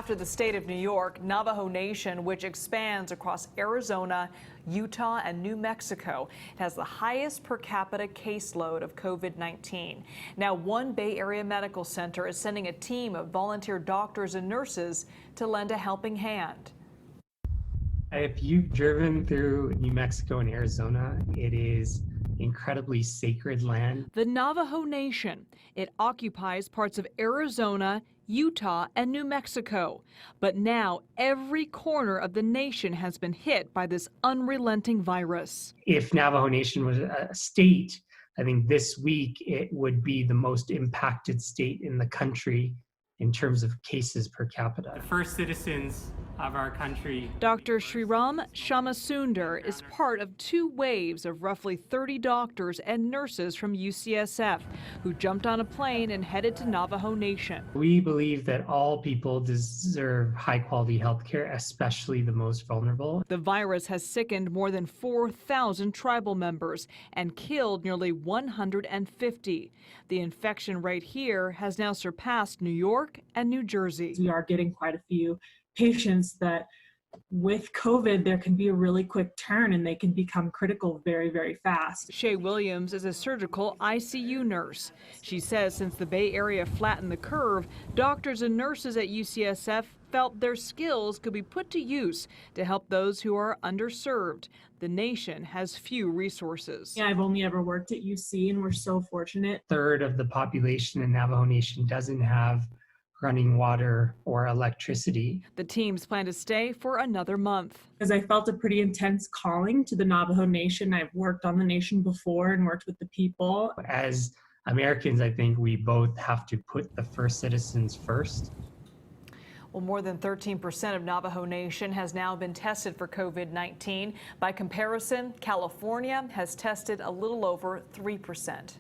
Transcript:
After the state of New York, Navajo Nation, which expands across Arizona, Utah, and New Mexico, it has the highest per capita caseload of COVID-19. Now, one Bay Area medical center is sending a team of volunteer doctors and nurses to lend a helping hand. If you've driven through New Mexico and Arizona, it is incredibly sacred land. The Navajo Nation. It occupies parts of Arizona, Utah, and New Mexico. But now every corner of the nation has been hit by this unrelenting virus. If Navajo Nation was a state, I think this week it would be the most impacted state in the country in terms of cases per capita. The first citizens of our country. Dr. Sriram Shamasundar is part of two waves of roughly 30 doctors and nurses from UCSF who jumped on a plane and headed to Navajo Nation. We believe that all people deserve high-quality health care, especially the most vulnerable. The virus has sickened more than 4,000 tribal members and killed nearly 150. The infection rate here has now surpassed New York and New Jersey. We are getting quite a few patients that with COVID, there can be a really quick turn and they can become critical very, very fast. Shay Williams is a surgical ICU nurse. She says since the Bay Area flattened the curve, doctors and nurses at UCSF felt their skills could be put to use to help those who are underserved. The nation has few resources. Yeah, I've only ever worked at UC and we're so fortunate. A third of the population in Navajo Nation doesn't have running water or electricity. The teams plan to stay for another month. Because I felt a pretty intense calling to the Navajo Nation. I've worked on the nation before and worked with the people. As Americans, I think we both have to put the first citizens first. Well, more than 13% of Navajo Nation has now been tested for COVID-19. By comparison, California has tested a little over 3%.